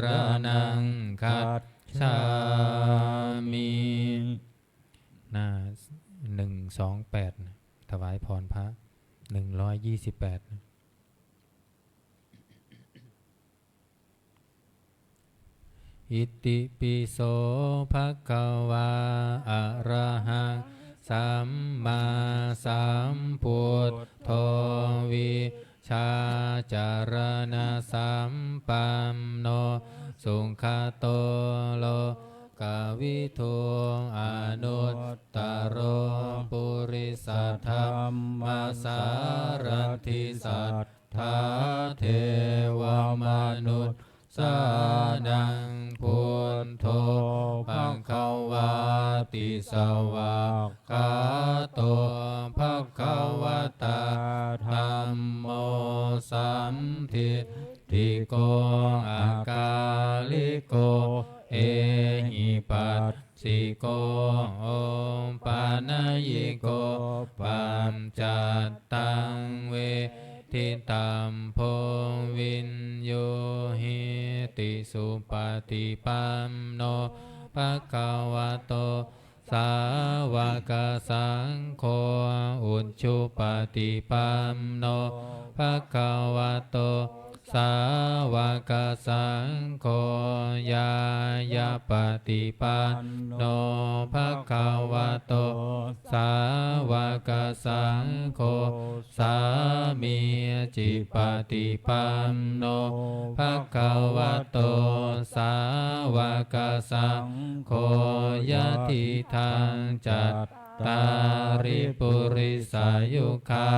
รนังคัจฉามิหน้า128ถวายพรพระ128อิติปิโสภะคะวาอะระหังสัมมาสัมพุทโธวิชาจารณะสัมปันโนสุขโตโลกวิทูอนุตตโรปุริสัทธรรมสารถิสัทธาเทวมนุษย์สานังพุทโธภควาติสวากขาโตภควตาธัมโมสันทิฏฐิโกอากาลิโกเอหิปัสสิโกโอปานายิโกปัญจตังเวทิตัมโพวินโยหิติสุปฏิปันโนภะคะวะโตสาวกสังโฆอุจจุปฏิปันโนภะคะวะโตสาวกสังโฆยายาปฏิปันโนภะคะวะโตสาวกสังโฆสามีจิปฏิปันโนภะคะวะโตสาวกสังโฆยะติทังจัตตาริปุริสายุคา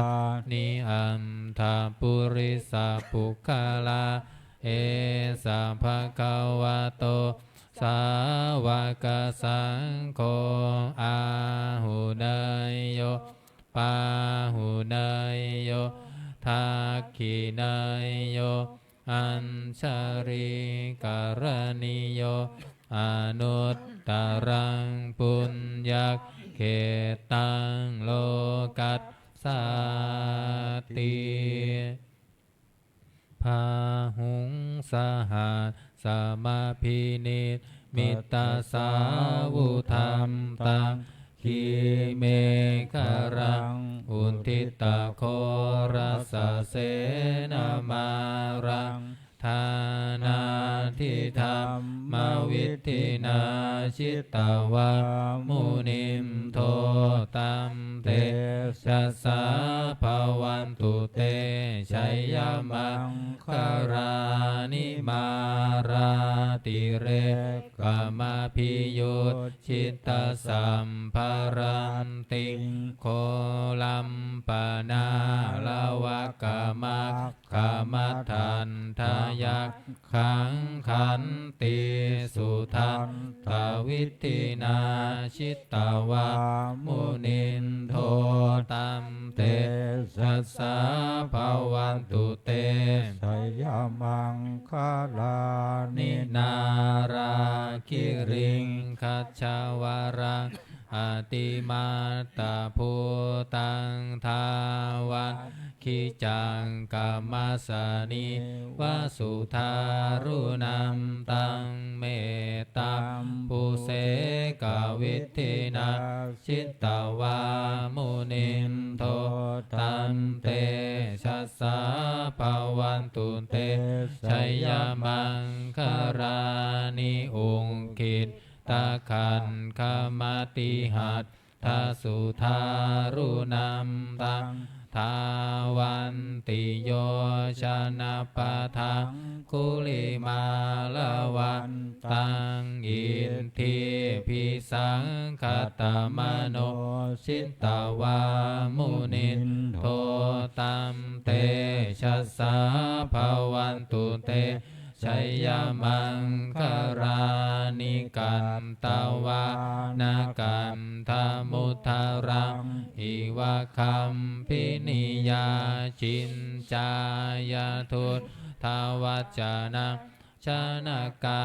นิอันธาปุริสาปุคลาเอสะภะคะวะโตสาวกสังโฆอาหุเนยโยปาหุเนยโยทักขิเนยโยอัญชริกรณิโยอนุตตรังปุญญเขตังโลกัสสาติพาหุงสหัสสมาพินิจมิตาสาวุธรรมตังขีเมฆรังอุนทิตาโครัสเสนามารังทานาทิธรรมวิธินาชิตาวามุนิมโทตัมเตชัสสะภวันตุเตชัยยมังคารานิมาราติเรกามพิยุตชิตตสัมภารันติโคลัมปนาลาวกามัคขมัทธันทายักขังขันติสุทันตวิตินาชิตตาวามุนินโทตัมเตสัสสะภวันตุเตชัยมังคาลานินาราคิริงคัจฉาวรังอติมาตาภูตังทาวาคิจังกัมมัสสนิวสุธารุนัมตังเมตตาปุเสกวิธินาชิตตาวามุนินโทตันเตชัสสะภวันตุเตชัยยมังคารานิองคิตตาคันคมติหัตถสุธารุนัมตังทาวันติโยชนะปะทังคุลิมาลวันตังอินทิพิสังคตมโนชิตตาวามุนินโทตัมเตชัสสะภวันตุเตชัยยมังคารานิกันตาวานากันธมุทารังอิวะคัมพินิยาจินจายาทุตทวัจจนะชนกา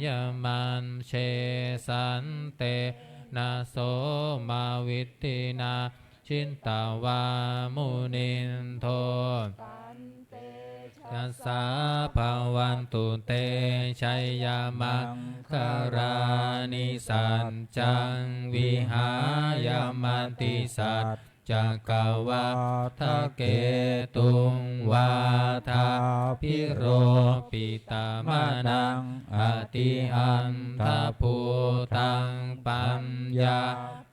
ยมันเชสันเตนะโสมาวิตินาชินตาวามุนินโทตันเตช ยัสสะภาวันตุเตชัยยามังคารานิสัจจังวิหายามันติสัจจักวัฏเกตุงวาทาพิโรปิตามนังอติอันทภูตังปัญญา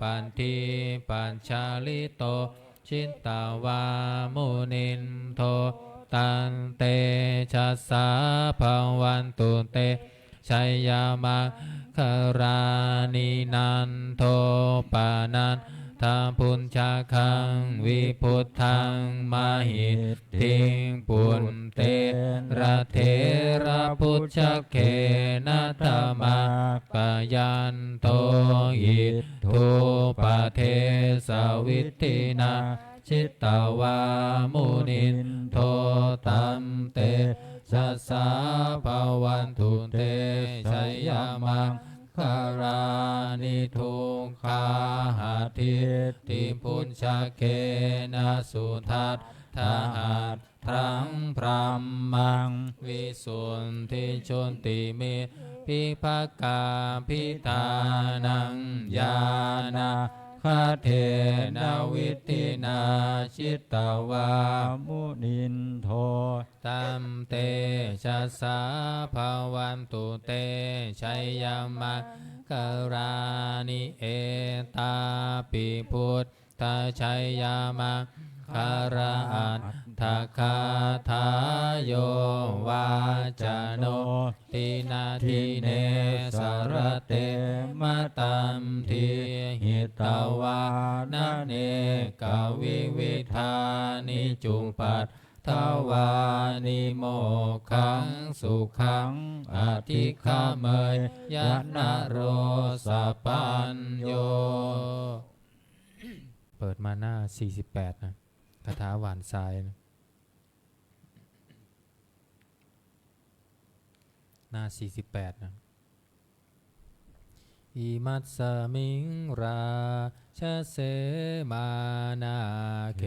ปันติปัญชาลิโตชิตาวามุนินโทตันเตชัสสะภาวันตุเตชัยยามังคารานินันโทปานันทาพุญชาคังวิพุทธังมหิทธิปุณเตระเทระพุทธเขนะธรรมาปยันโตอิทุปเทสวิตตินาชิตาวามุนินโทตัมเตสัสสะภาวันตุเตชัยยามังคารานิทุกขาหาทิติพุญชเกนะสุทัตถาหัตถังพรหมังวิสุทธิชนติเมภิภกาภิธานังญาณคาเทนาวิตินาชิตาวามุนินโทตัมเตชัสสะภาวันตุเตชัยยามังคารานิเอตาปิพุทธชัยยามังคาราอัตถคาทายโยวาจโนตินาทิเนสรเตมะตัมทิหิตาวานะเนกวิวิธานิจุงปัตทวานิโมขังสุขังอธิคาเมยยะนะโรสปัญโยเปิดมาหน้า48นะคาถาหวานทรายนะหน้า48นะอิมัสสมิงราชเสมานาเข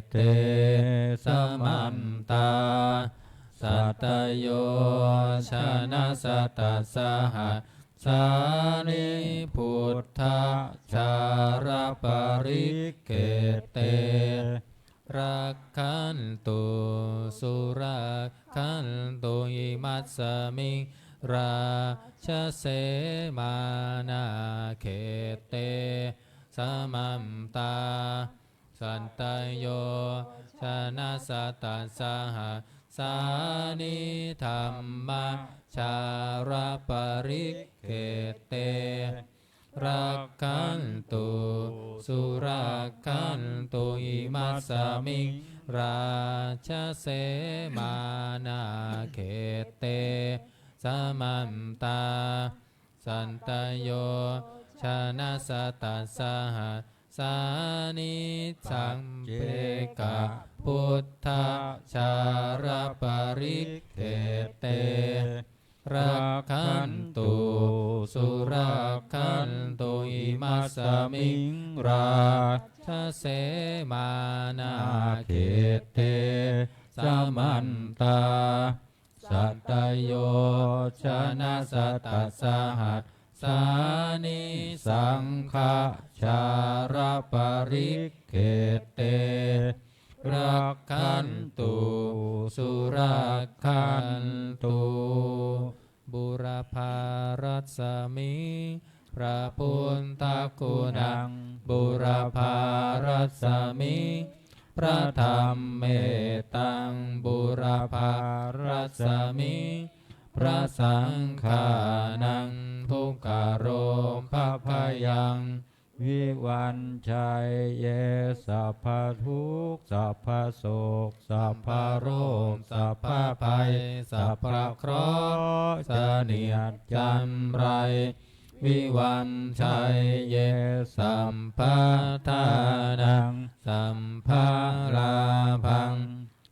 เตสมัมตาสัตโยชนะสัตตสหสานิพุทธาชารปริเกเตรักขันตุสุรักขันตุอิมัสสมิงราชเสมานาเขเตสมัมตาสันตโยชนะสัตตสหสานิธรรมชารปริเกเตรักขันตุสุรักขันตุอิมัสสมิงราชเสมานาเขเตสมัมตาสันตโยชนะสัตตสหสานิสังเปกะพุทธชารปริเกเตรักขันตุสุรักขันตุอิมัสสมิงราชเสมานาเขเตสมันตาสัตตโยชนะสัตตสหัสสานิสังฆชารปริเกเตรักขันตุสุรักขันตุบุรพารัสมิพระพุทธคุณังบุรพารัสมิพระธรรมเมตังบุรพารัสมิพระสังฆานังทุกขโรภพยังวิวันชัยเยสัพพทุกข์สัพพโศกสัพพโรคสัพพภัยสัพพเคราะห์เสนียดจันไรวิวันชัยเยสัมปทานังสัมภาราพัง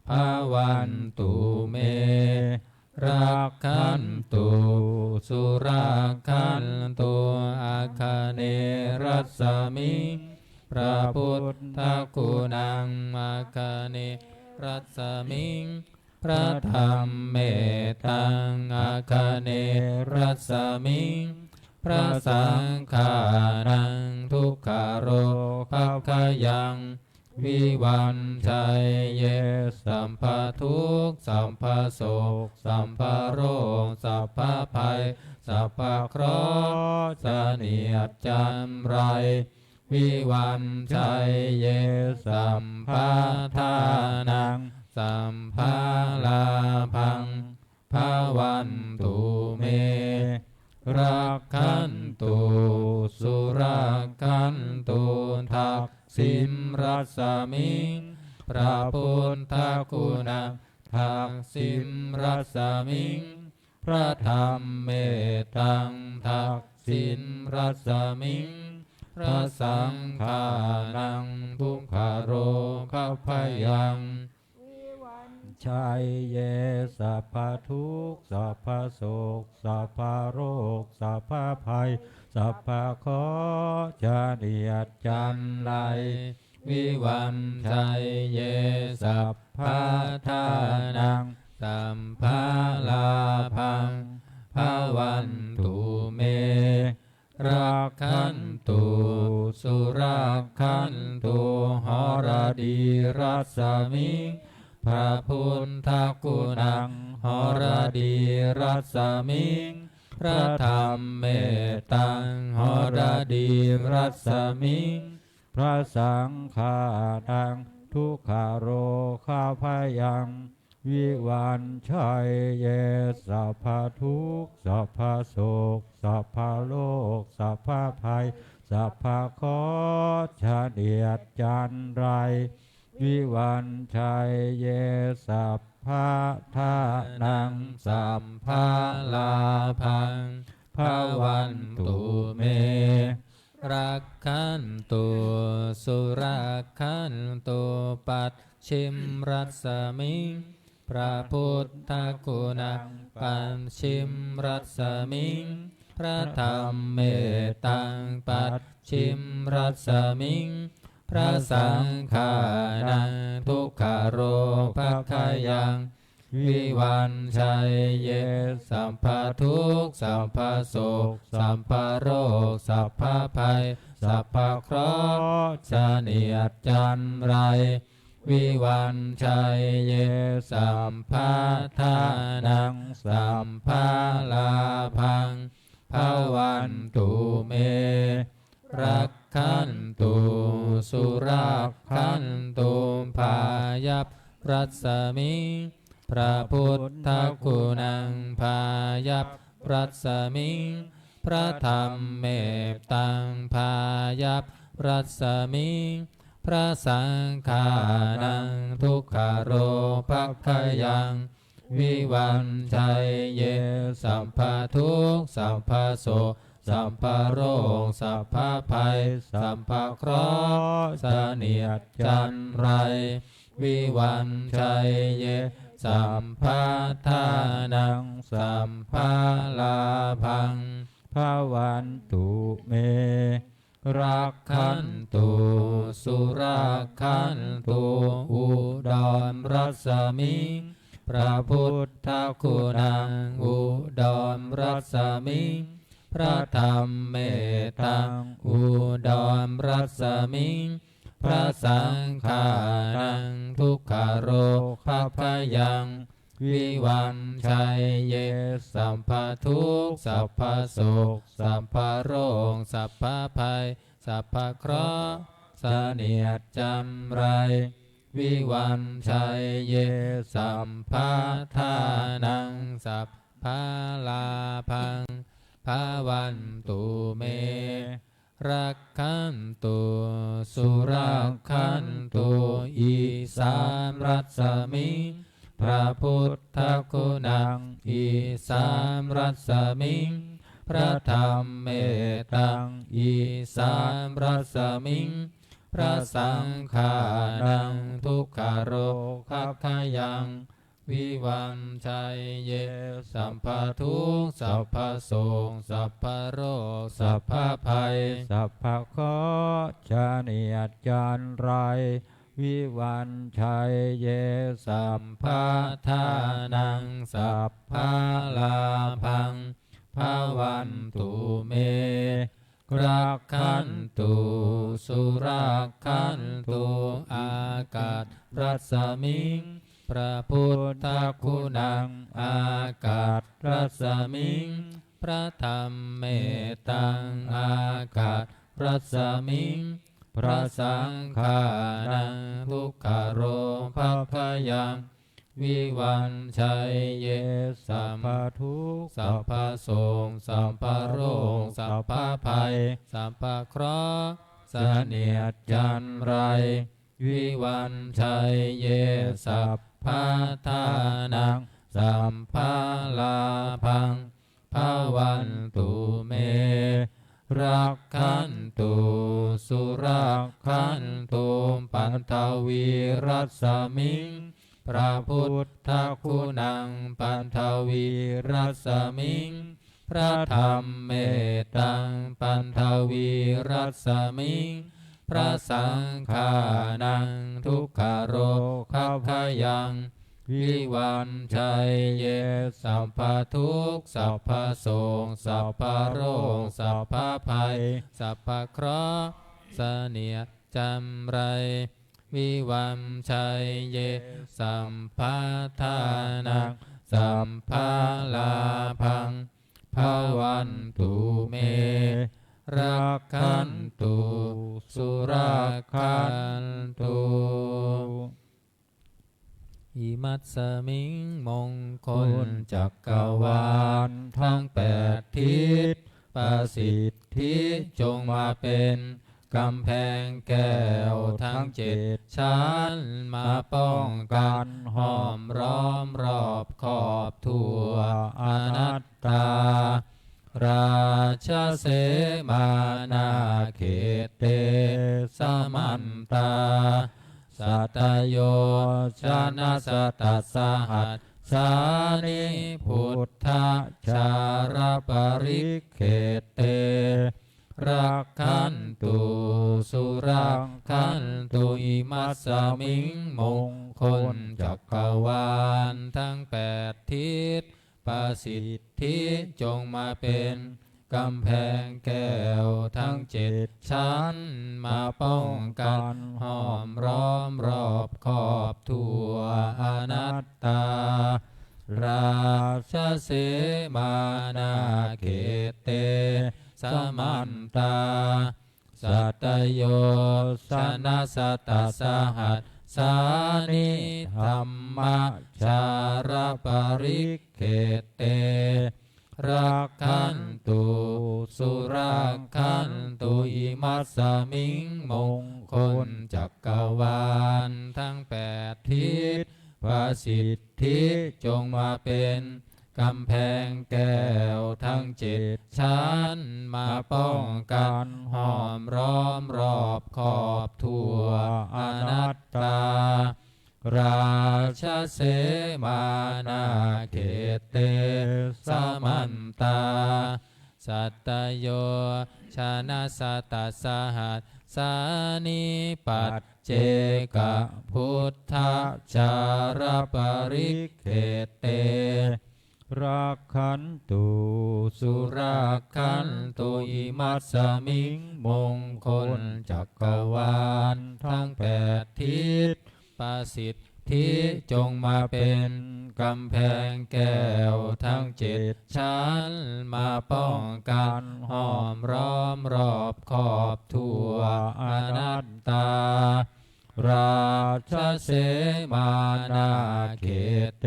ภาวันตุเมรักขันตุสุรักขันตุอาคาเนรัสมิพระพุทธคุณังอาคาเนรัสมิพ ระธรรมเมตังอาคเนรัสสมิงพระสังฆานังทุกขโรภัพพยังวิวันชัยเยสัมภทุกข์สัมภโศกสัมภโรคสัพพภัยสัพพเคราะห์เสนียดจันไรวิวันชัยเยสัมภาทานังสัมภาลาภังภาวันตุเมรักขันตุสุรักขันตุทักษิณรัสมิงพระพุทธคุณังทักษิณรัสมิงพระธรรมเมตังทักษิณรัสมิงพระสังฆานังทุกขโรภัพพยังชัยเยสัพพทุกข์สัพพโศกสัพพโรคสัพพภัยสัพพเคราะห์เสนียดจันไรวิวันชัยเยสัพพทานังสัมภาลาภังภาวันตุเมรักขันตุสุรักขันตุหรดีรัสมิงพระพุทธคุณังหรดีรัสมิงพระธรรมเมตังหรดีรัสมิงพระสังฆานังทุกขโรภัพพยังวิวันชัยเยสัพพทุกข์สัพพโศกสัพพโรคสัพพภัยสัพพเคราะห์เสนียดจันไรวิวันชัยเยสัพพทานังสัมภาลาภังภาวันตุเมรักขันตุสุรักขันตุปัจฉิมรัสมิงพระพุทธคุณังปัจฉิมรัสมิงพระธรรมเมตังปัจฉิมรัสมิงพระสังฆานังทุกขโรภัพพยังวิวันชัยเยสัมภทุกข์สัมภโศกสัมภโรคสัพพภัยสัพพเคราะห์เสนียดจันไรวิวันชัยเยสัมภาทานังสัมภาลาภังภาวันตุเมรักขันตุสุรักขันตุพายัพรัสมิงพระพุทธคุณังพายัพรัสมิงพระธรรมเมตังพายัพรัสมิงพระสังฆานังทุกขโรภัพพยังวิวันชัยเยสัมภทุกข์สัมภโศกสัมภโรคสัพพภัยสัพพเคราะห์เสนียดจันไรวิวันชัยเยสัมภทานังสัมภาลาภังภาวันตุเมรักขันตุสุรักขันตุอุดรรัสมิงพระพุทธคุณังอุดรรัสมิงพระธรรมเมตังอุดรรัสมิงพระสังฆานังทุกขโรภัพพยังวิวันชัยเยสัมภทุกข์สัพพโศกสัพพโรคสัพพภัยสัพพเคราะห์เสนียดจันไรวิวันชัยเยสัมภาทานังสัพพาลาภังภาวันตุเมรักขันตุสุรักขันตุอีสานรัสมิงพระพุทธคุณังอีสานรัสมิงพระธรรมเมตังอีสานรัสมิงพระสังฆานังทุกขโรภัพพยังวิวันชัยเยสัมภทุกข์สัพพโศกสัพพโรคสัพพภัยสัพพเคราะห์เสนียดจันไร วิวันชัยเยสัพพะทานังสัพพะลาภังภวันตุเมรักขันตุสุรักขันตุอากาศรัศมิงพระพุทธคุณังอากาศรัศมิงพระธรรมเมตตังอากาศรัศมิงพระสังฆานังทุกขโรภพยังวิวันชัยเยสัมภทุกข์สัพพโสงสัพพโรคสัพพภัยสัพพเคราะห์เสนียดจันไรวิวันชัยเยสัพพทานังสัมภาลาภังภวันตุเมรักขันตุสุรักขันตุปันทวีรัสมิงพระพุทธคุณังปันทวีรัสมิงพระธรรมเมตตังปันทวีรัสมิงพระสังฆานังทุกขโรคพยังวิวันชัยเยสัพพทุกข์สัพพโสงสัพพโรคสัพพภัยสัพพเคราะห์เสนียดจำไรวิวันชัยเยสัมภาทานังสัมภาลาภังภวันตุเมรักขันตุสุรักขันตุอิมัสสมิงมงคลจักรวาลทั้งแปดทิศประสิทธิจงมาเป็นกำแพงแก้วทั้งเจ็ดชั้นมาป้องกันห้อมล้อมรอบขอบทั่วอนัตตาราชเสมานาเขตเตสมันตาสัตโยชนะสัตตสหัสสานิพุทธชารปริเขตเตรักขันตุสุรักขันตุอิมัสสมิงมงคลจักรวาลทั้งแปดทิศประสิทธิจงมาเป็นกำแพงแก้วทั้งเจ็ดชั้นมาป้องกันห้อมล้อมรอบขอบทั่วอนัตตาราชเสมานาเขตเตสมันตาสัตโยชนะสัตตสหัสสานิธรรมชารปริเขตเตรักขันตุสุรักขันตุอิมัสสมิงมงคลจักรวาลทั้งแปดทิศประสิทธิจงมาเป็นกำแพงแก้วทั้งเจ็ดชั้นมาป้องกันห้อมล้อมรอบขอบทั่วอนัตตาราชเสมานาเขตเตสมันตาสัตโยชนะสัตตสหัสสานิปัจเจกพุทธชารปริเขตเตรักขันตุสุรักขันตุอิมัสสมิงมงคลจักรวาลทั้งแปดทิศประสิทธิจงมาเป็นกำแพงแก้วทั้งเจ็ดชั้นมาป้องกันห้อมล้อมรอบขอบทั่วอนัตตาราชเสมานาเขตเต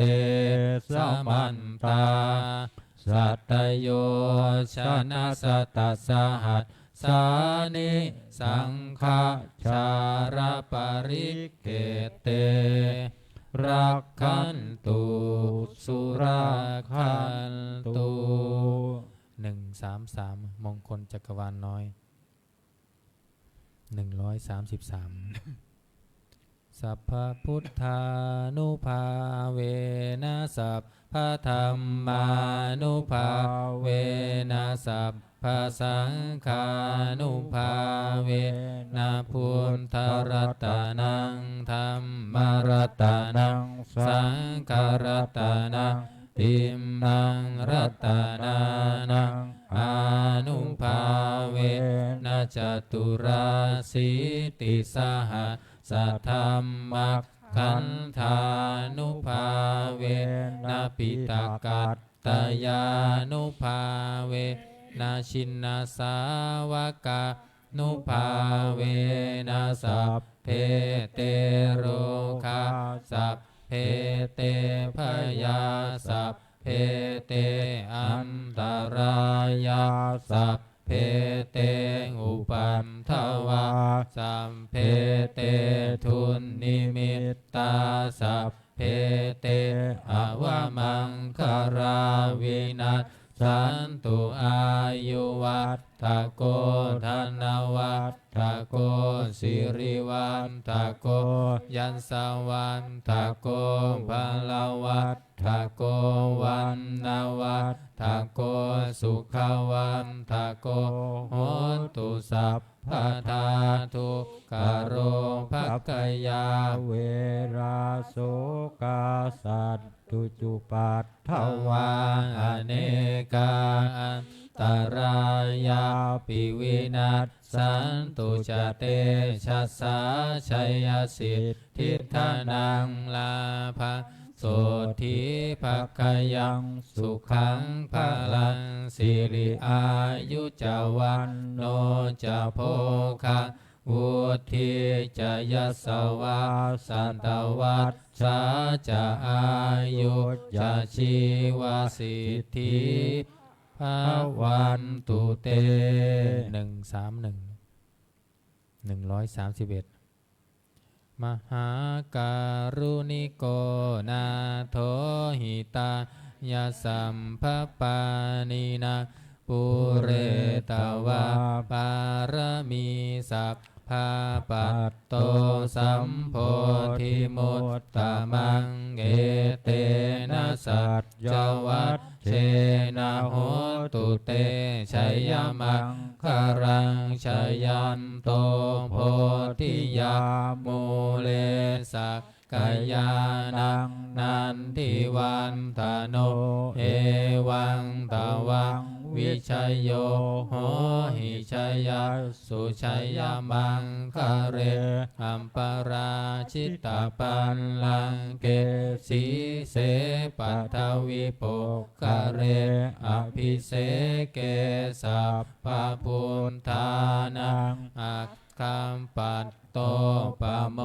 สมันตาสัตโยชนะสัตตสหัสสานิสังฆชารปริเขตเตรักขันตุสุรักขันตุ133มงคลจักรวาลน้อย133สัพพพุทธานุภาเวนะสัพ พระธรรมานุภาเวนะสัพพะสังฆานุภาเวนะพุทธรัตนังธัมมรัตนังสังฆรัตนังติมมังรัตนานังอานุภาเวนะจตุราสีติสหสัทธัมมัคขันธานุภาเวนะปิตากัตตยานุภาเวนะชินนาสาวกานุภาเวนะสัพเพเตโรคาสัพเพเตพยาสัพเพเตอันตรายาสัพเพเตอุปัมทวาสัพเพเตทุนนิมิตตาสัพเพเตอวมังคาราวินัสสันตุอายุวัตถโกธนวัตถโกสิริวันถโกยันสวันถโกภลวัตถโกวันนาวัตถโกสุขวันถโกโหตุสัพพะทาทุกขโรภกยาเวราโสกาสัตตุจุปัฏฐวาอเนกาอันตรายาปิวินัสสันตุจเตชะสาชัยสิทธิธานังลาภะโสธิภคยังสุขังพลังสิริอายุจวันโนจะโภคะวุฒิจะยัสสวาสันตวัฏสาจะอายุจะชีวสิทธิภาวันตุเต131มหาการุณิโกนาโถหิตายาสัมภปานินาปุเรตวาปารมีสัพพาปัตโตสัมโพธิมุตตมังเอเตนะสัจจวัตเชนะโหตุเตชัยยมังคารังชัยยันโตโพธิยามูเลสักกายานังนันทิวันทโนเอวังตวังวิชัยโยโหหิชัยยสุชัยยมังคะเรอัมปราชิตาปันลังเกสีเสปัทวิโปคะเรอภิเสเกสัพพะพุทธานังอักขัมปัตโตปโม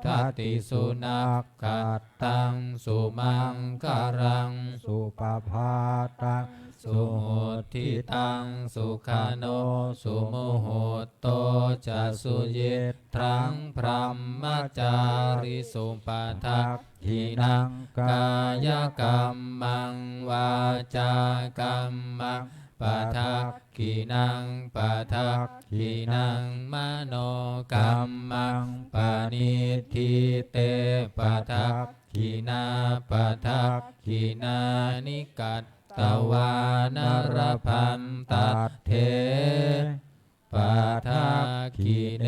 ทัตติสุนักขัตตังสุมังคารังสุปภาตังสุโหทิตังสุขาโนสุโมโหโตจะสุเยทรังพรัมมจาริสุปาทักขินังกายกรรมังวาจากรรมังปะทักขินังปะทักขินังมโนกรรมังปานิทิเตปะทักขินาปะทักขินานิกัตตวานรพันตัดเทปะทักขิเน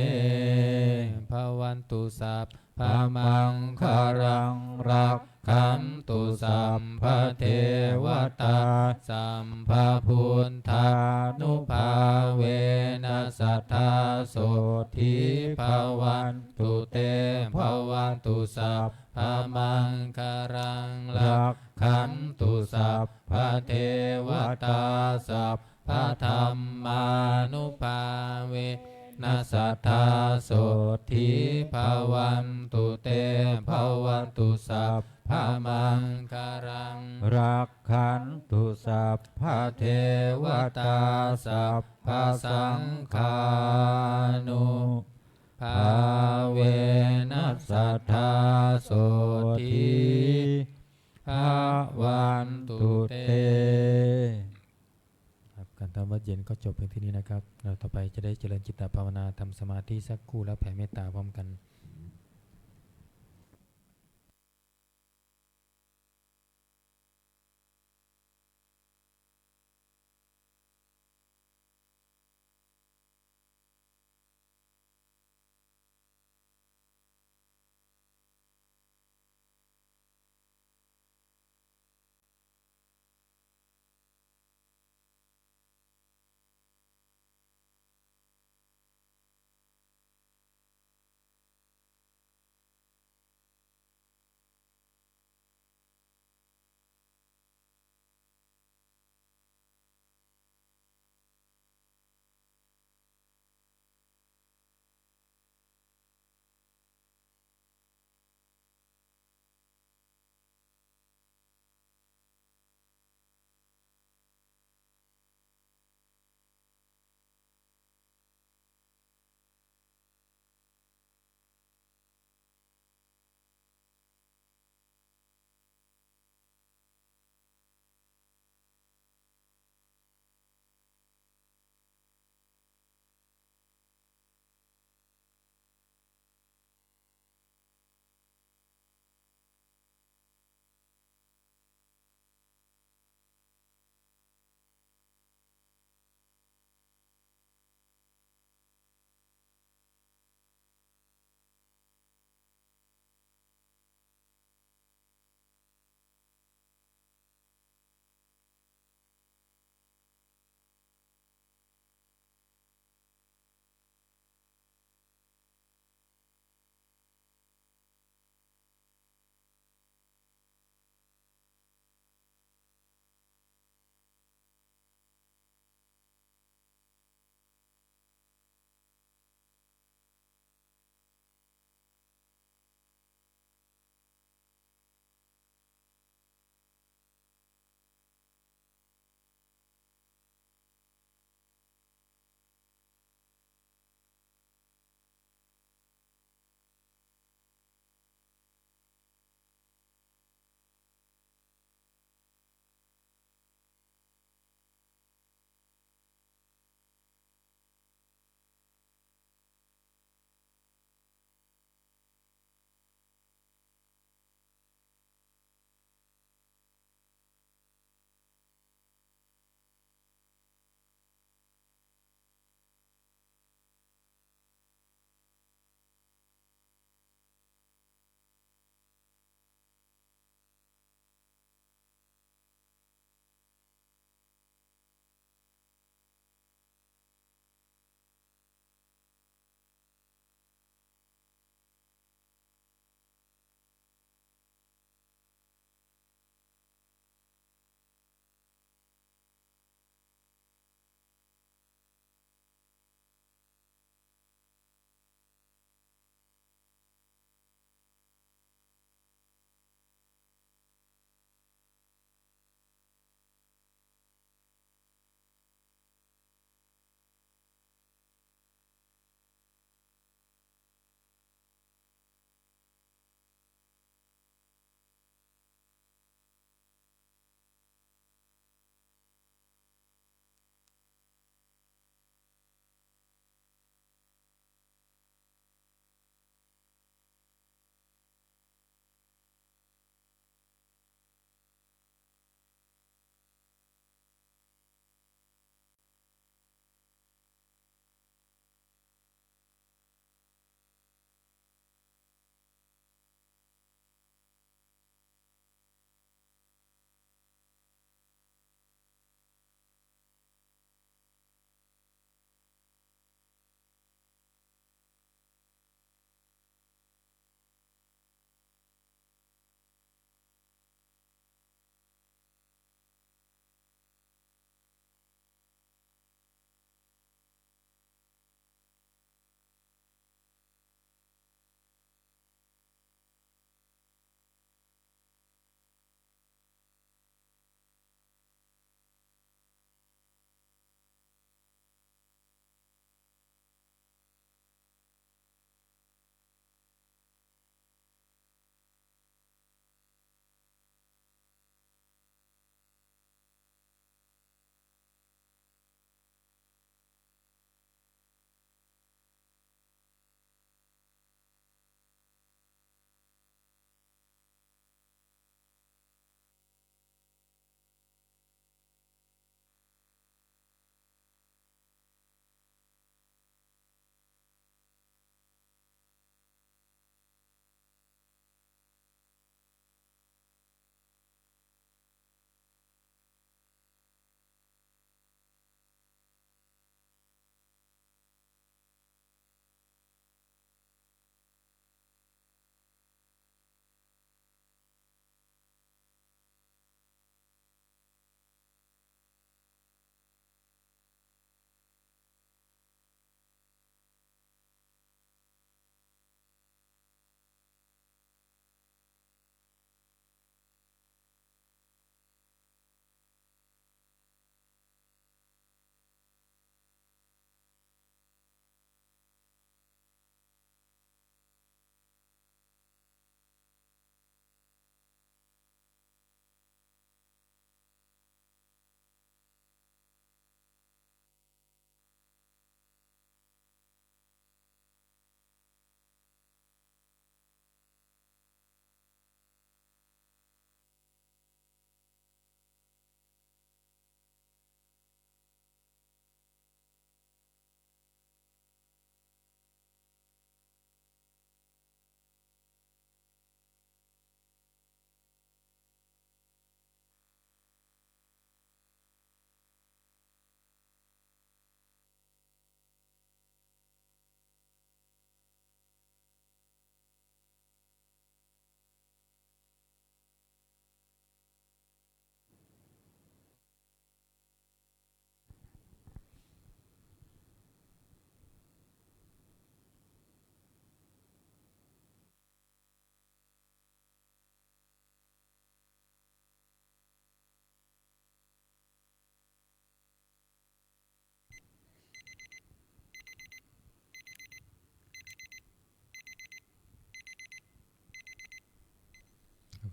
ภวันตุสัพพะมังคารังรักขันตุสัมภเทวตาสัมภพุทธานุภาเวนัสสัทธาโสธิภวันตุเตภวันตุสัพพะมังคารังรักขันตุสัพพเทวตาสัพพะธรรมานุภาเวนัสสัทธาโสธิภวันตุเตภวันตุสัพพะมังคารังรักขันตุสัพพะเทวตาสัพพะสังฆานุภาเวนัสสัทธาโสธิภวันตุเตการทำวัดเย็นก็จบเพียงที่นี้นะครับเราต่อไปจะได้เจริญจิตตภาวนาทำสมาธิสักครู่แล้วแผ่เมตตาพร้อมกัน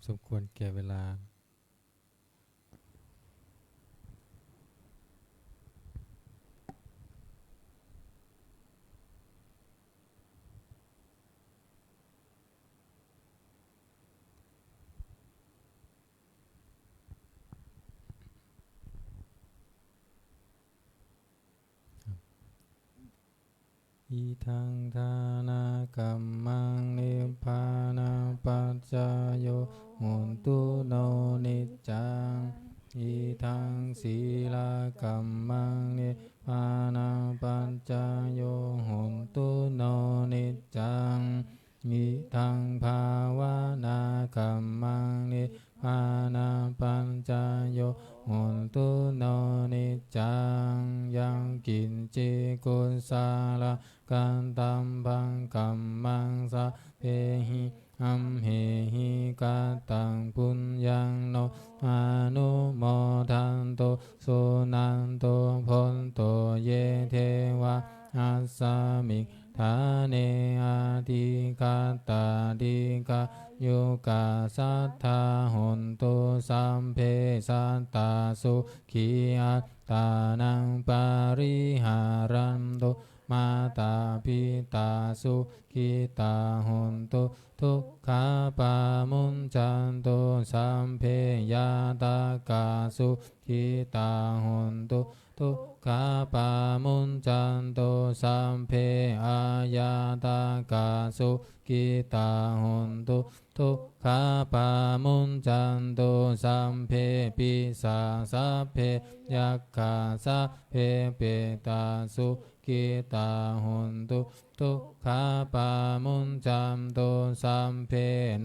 สมควรแก่เวลาอิทังทานกัมมังนิพพานาปัจจายโยโหนตุโนนิจจังอิทังศีลกัมมังนิพพานาปัจจายโยโหนตุโนนิจจังอิทังภาวนากัมมังนิพพานาปัจจายโยโหนตุโนนิจจังยังกินจิกุสาลกันตัมปังกัมมังสะเพหิอัมเหหิกาตังปุญญังโนอนุโมทันโตสุนันโตพนโตเยเทวะอัสสมิทาเนอาทิกาตาดิกายุกาสัทธาหนตุสัมเพสัตตาสุขีอัตตานังปาริหารันตุมาตาปิตาสุขิตาหนตุทุกขาปามุนจันตุสัมเพยาตากาสุขิตาหนตุทุกขาปามุนจันตุสัมเพอายาตากาสุขิตาหนตุทุกขาปามุนจันตุสัมเพปิสาสัพเพยัคขาสัพเพเปตาสุขิตาหนตุทุกขาปามุนจันตุสัมเพ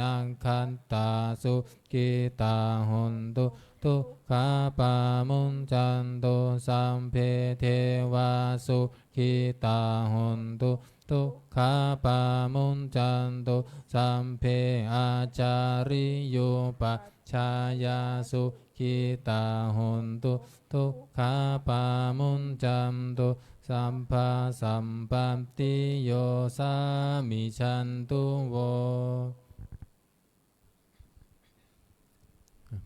นังคันตาสุขิตาหนตุทุกขาปามุนจันตุสัมเพเทวาสุขิตาหนตุทุกขาปามุนจันตุสัมเพอาจาริโยปชายาสุขิตาหนตุทุกขาปามุนจันตุสัมภาสัมปันติโยสามิชันตุโว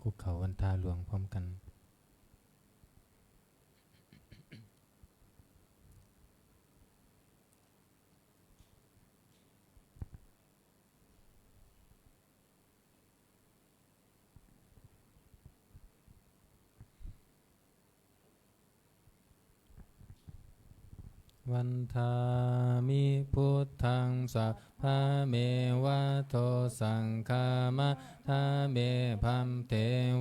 คุกเข่าวันทาหลวงพร้อมกันวันทามิพุทธังสัพพะเมวะโตสังฆามะทาเมพัมเต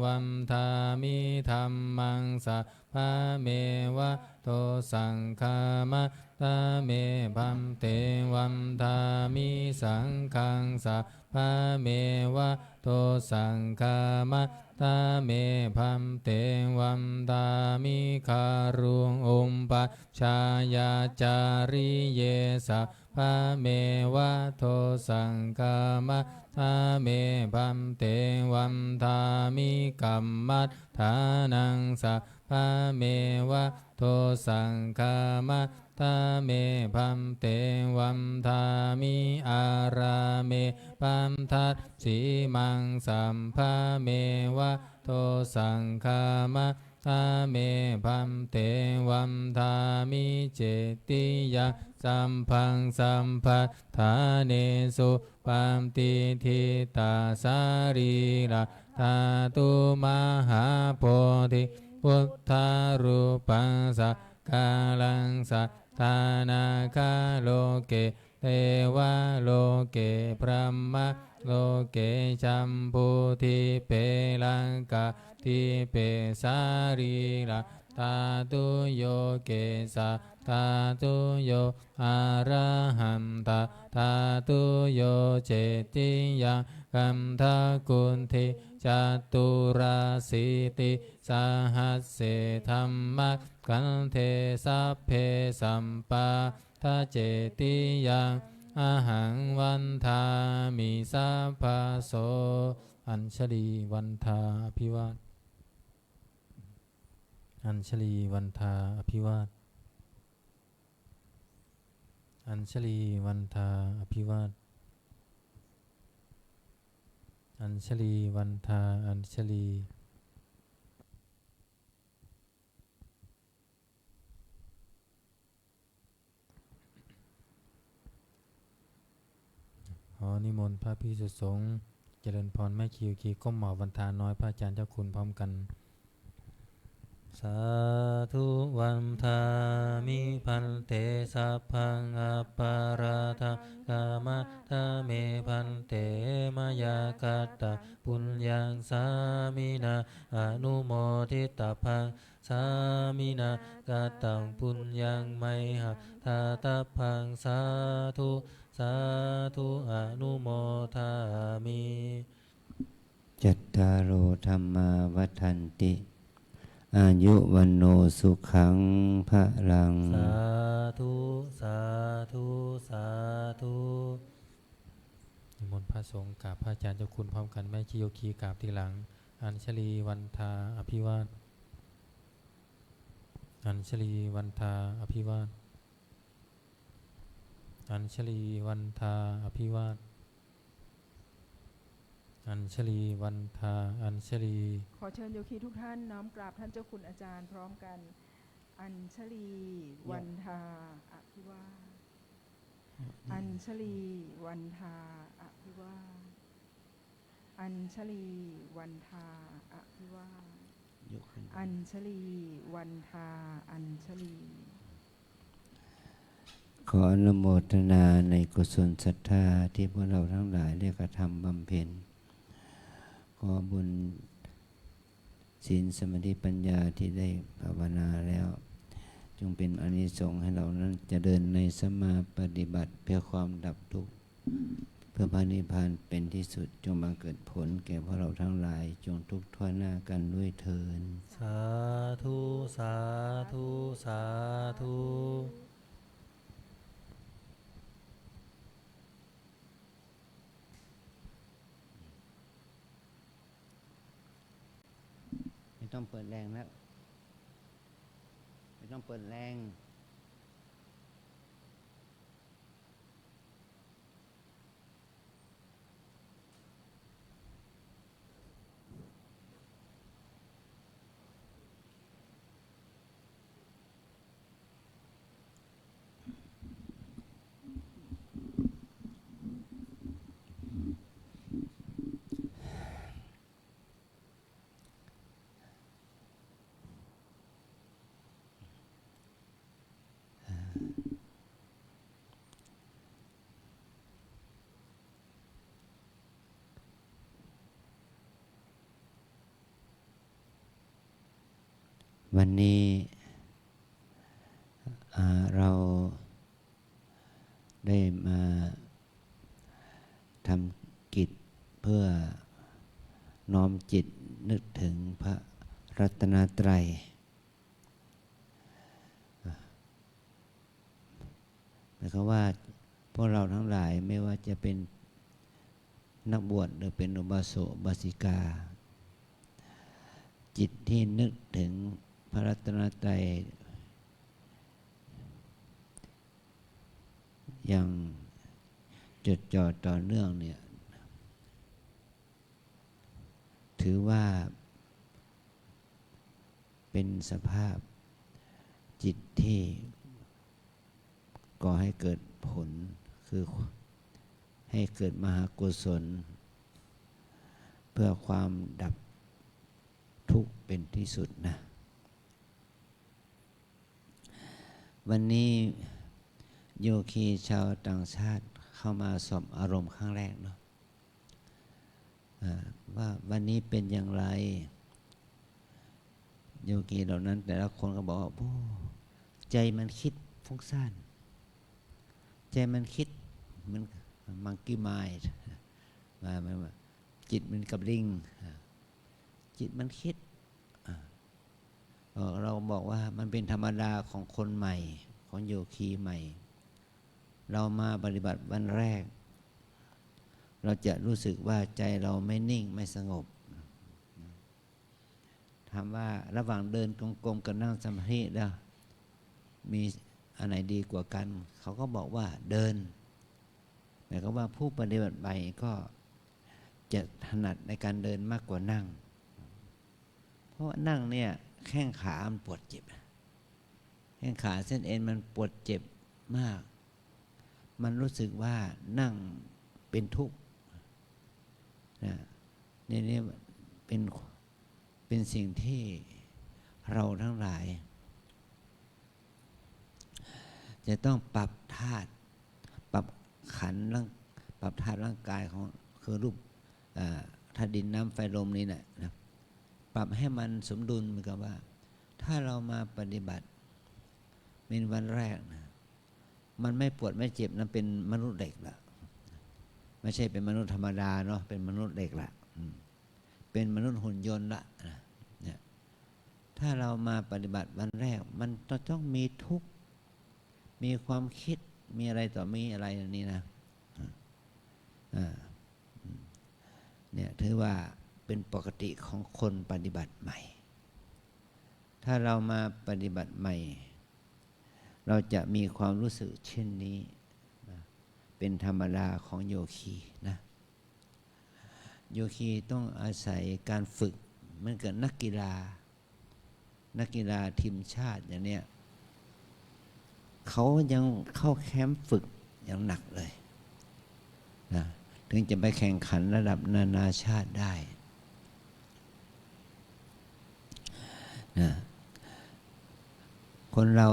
วันทามิธัมมังสัพพะเมวะโตสังฆามะทาเมพัมเตวันทามิสังฆังสัพพะเมวะโตสังฆามะตาเมพัมเตวันตามิคารุงอุมปชายาจาริเยสัพพะเมวะโทสังฆามะตาเมพัมเตวันตามิกัมมัฏฐานังสัพพะเมวะโทสังฆามะตาเมพัมเตวันทามิอาราเมปัมทัสสีมังสัมภะเมวะโตสังฆามะตาเมพัมเตวันทามิเจติยะสัมพังสัมภัฏฐาเนสุปัมติทิตาสารีระธาตุมหาโพธิพุทธารูปังสักกาลังสัทธานาคาโลเกเทวะโลเกพรหมะโลเกจัมพูทิเปลังกาทิเปสารีระตาตุโยเกสะตาตุโยอะระหันตาตาตุโยเจติยังคัมทะกุณทิจัตุราสิติสหัสเสธัมมัคคันเทสัพเพสัมปาทะเจติยังอะหังวันทามิสัพพะโสอัญชลีวันทาอภิวาทอัญชลีวันทาอภิวาทอัญชลีวันทาอภิวาท อัญชลีวันทาอัญชลีขอนิมนต์พระภิกษุสงฆ์เจริญพรแม่คิวคีก้มหมอบวันทาน้อยพระอาจารย์เจ้าคุณพร้อมกันสาธุวันทามิพันเตสัพพังอปาราทากามะทะเมพันเตมยากัตตะปุญญังสามินาอนุโมทิตาพังสามินากัตตังปุญญังไมหะทาตาพังสาธุสาธุอนุโมทามิจัตตารโอธรรมาวัฏันติอายุวันโนสุขังพระลังสาธุสาธุสาธุนิมนต์พระสงฆ์กราบพระอาจารย์เจ้าคุณพร้อมกันแม่ชีโยคีกราบทีหลังอัญชลีวันทาอภิวาทอัญชลีวันทาอภิวาทอัญชลีวันทาอภิวาทอัญชลีวันทาอัญชลีขอเชิญโยคีทุกท่านน้อมกราบท่านเจ้าคุณอาจารย์พร้อมกันอัญชลีวันทาอภิวาทอัญชลีวันทาอภิวาทอัญชลีวันทาอภิวาทอัญชลีวันทาอัญชลีขออนุโมทนาในกุศลศรัทธาที่พวกเราทั้งหลายได้กระทำบำเพ็ญขอบุญศีลสมาธิปัญญาที่ได้ภาวนาแล้วจงเป็นอานิสงส์ให้เรานั้นจะเดินในสมาปฏิบัติเพื่อความดับทุกข์เพื่อพระนิพพานเป็นที่สุดจงบังเกิดผลแก่พวกเราทั้งหลายจงทุกข์ทั่วหน้ากันด้วยเถิดสาธุสาธุสาธุไม่ต้องเปิดแรงนะไม่ต้องเปิดแรงวันนี้เราได้มาทำกิจเพื่อน้อมจิตนึกถึงพระรัตนตรัยหมายความว่าพวกเราทั้งหลายไม่ว่าจะเป็นนักบวชหรือเป็นอุบาสกอุบาสิกาจิตที่นึกถึงพระรัตนตรัยอย่างจดจ่อต่อเนื่องเนี่ยถือว่าเป็นสภาพจิตที่ก่อให้เกิดผลคือให้เกิดมหากุศลเพื่อความดับทุกข์เป็นที่สุดนะวันนี้โยคีชาวต่างชาติเข้ามาสอบอารมณ์ครั้งแรกเนาะว่าวันนี้เป็นอย่างไรโยคีเหล่านั้นแต่ละคนก็บอกว่าใจมันคิดฟุ้งซ่านใจมันคิดมันมังกี้มายว่าจิตมันกับลิงจิตมันคิดเราบอกว่ามันเป็นธรรมดาของคนใหม่ของโยคีใหม่เรามาปฏิบัติวันแรกเราจะรู้สึกว่าใจเราไม่นิ่งไม่สงบถามว่าระหว่างเดินกลมๆกับนั่งสมาธิแล้วมีอันไหนดีกว่ากันเขาก็บอกว่าเดินหมายความว่าผู้ปฏิบัติใหม่ก็ จะถนัดในการเดินมากกว่านั่งเพราะนั่งเนี่ยแข้งขามันปวดเจ็บแข้งขาเส้นเอ็นมันปวดเจ็บมากมันรู้สึกว่านั่งเป็นทุกข์นะนี่เป็นสิ่งที่เราทั้งหลายจะต้องปรับธาตุปรับขันธ์ปรับธาตุร่างกายของคือรูปธาตุดินน้ำไฟลมนี่นะปรับให้มันสมดุลเหมือนกับว่าถ้าเรามาปฏิบัติเป็นวันแรกนะมันไม่ปวดไม่เจ็บนั้นเป็นมนุษย์เด็กละไม่ใช่เป็นมนุษย์ธรรมดาเนาะเป็นมนุษย์เด็กละเป็นมนุษย์หุ่นยนต์ละเนี่ยถ้าเรามาปฏิบัติวันแรกมันต้องมีทุกข์มีความคิดมีอะไรต่อมีอะไรอย่างนี้นะเนี่ยถือว่าเป็นปกติของคนปฏิบัติใหม่ถ้าเรามาปฏิบัติใหม่เราจะมีความรู้สึกเช่นนี้เป็นธรรมดาของโยคีนะโยคีต้องอาศัยการฝึกเหมือนกับนักกีฬาทีมชาติอย่างเนี้ยเขายังเข้าแคมป์ฝึกอย่างหนักเลยนะถึงจะไปแข่งขันระดับนานาชาติได้นะคนเรา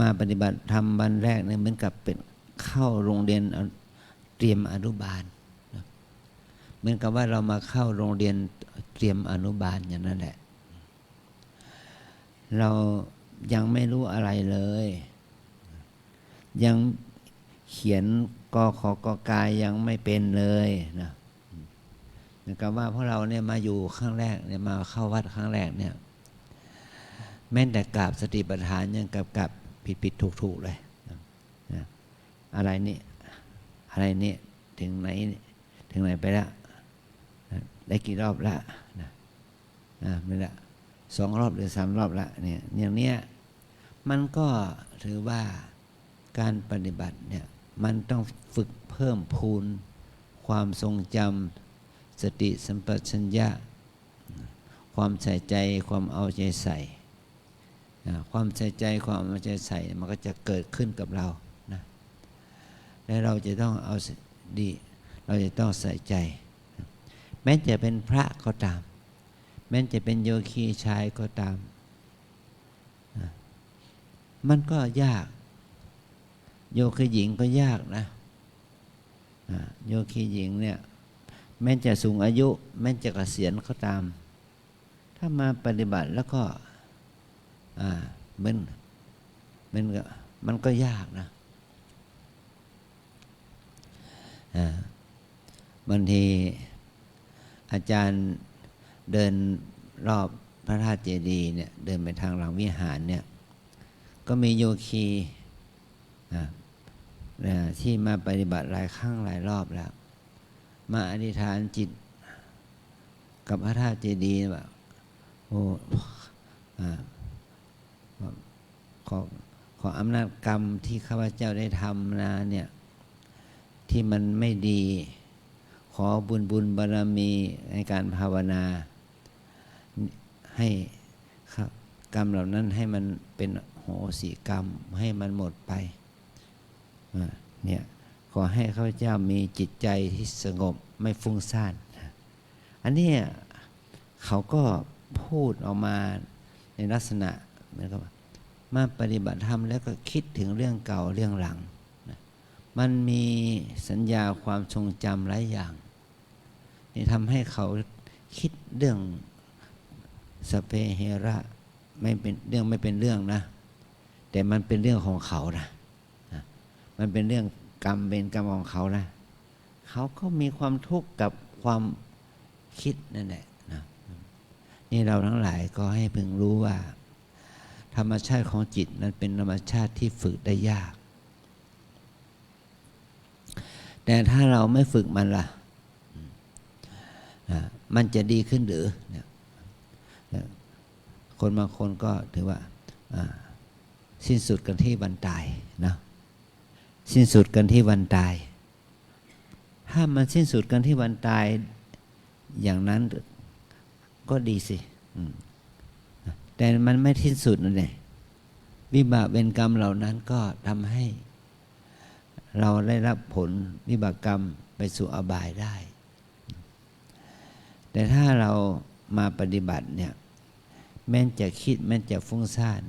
มาปฏิบัติธรรมวันแรกเนี่ยเหมือนกับเป็นเข้าโรงเรียนเตรียมอนุบาลนะเหมือนกับว่าเรามาเข้าโรงเรียนเตรียมอนุบาลอย่างนั้นแหละเรายังไม่รู้อะไรเลยยังเขียนกขกกายยังไม่เป็นเลยนะเหมือนกับว่าพวกเราเนี่ยมาอยู่ครั้งแรกเนี่ยมาเข้าวัดครั้งแรกเนี่ยแม้แต่กราบสติปัฏฐานยังกับผิดถูกเลยนะอะไรนี่ถึงไหนไปแล้วได้กี่รอบแล้วไม่ละ2 รอบหรือ3 รอบละเนี่ยอย่างเนี้ยมันก็ถือว่าการปฏิบัติเนี่ยมันต้องฝึกเพิ่มพูนความทรงจำสติสัมปชัญญะความใส่ใจความเอาใจใส่ความใส่ใจความเอาใจใส่มันก็จะเกิดขึ้นกับเรานะและเราจะต้องเอาดีเราจะต้องใส่ใจแม้จะเป็นพระก็ตามแม้จะเป็นโยคีชายก็ตามมันก็ยากโยคีหญิงก็ยากนะโยคีหญิงเนี่ยแม้จะสูงอายุแม้จะเกษียณก็ตามถ้ามาปฏิบัติแล้วก็มันก็ยากนะบางทีอาจารย์เดินรอบพระธาตุเจดีย์เนี่ยเดินไปทางหลังวิหารเนี่ยก็มีโยคีที่มาปฏิบัติหลายครั้งหลายรอบแล้วมาอธิษฐานจิตกับพระธาตุเจดีย์แบบโอ้ขออำนาจกรรมที่ข้าพเจ้าได้ทำมาเนี่ยที่มันไม่ดีขอบุญบารมีในการภาวนาให้กรรมเหล่านั้นให้มันเป็นโหสิกรรมให้มันหมดไปเนี่ยขอให้ข้าพเจ้ามีจิตใจที่สงบไม่ฟุ้งซ่านอันนี้เขาก็พูดออกมาในลักษณะเหมือนกับมาปฏิบัติธรรมแล้วก็คิดถึงเรื่องเก่าเรื่องหลังมันมีสัญญาความทรงจำหลายอย่างนี่ทำให้เขาคิดเรื่องสเปเฮระไม่เป็นเรื่องนะแต่มันเป็นเรื่องของเขานะมันเป็นเรื่องกรรมเป็นกรรมของเขานะเขาก็มีความทุกข์กับความคิดนั่นแหละนะนี่เราทั้งหลายก็ให้พึงรู้ว่าธรรมชาติของจิตนั้นเป็นธรรมชาติที่ฝึกได้ยากแต่ถ้าเราไม่ฝึกมันล่ะมันจะดีขึ้นหรือคนบางคนก็ถือว่าสิ้นสุดกันที่วันตายนะสิ้นสุดกันที่วันตาย ถ้ามันสิ้นสุดกันที่วันตายอย่างนั้นก็ดีสิแต่มันไม่สิ้นสุดนั่นเองวิบากเวรกรรมเหล่านั้นก็ทำให้เราได้รับผลวิบากกรรมไปสู่อบายได้แต่ถ้าเรามาปฏิบัติเนี่ยแม้จะคิดแม้จะฟุ้งซ่าน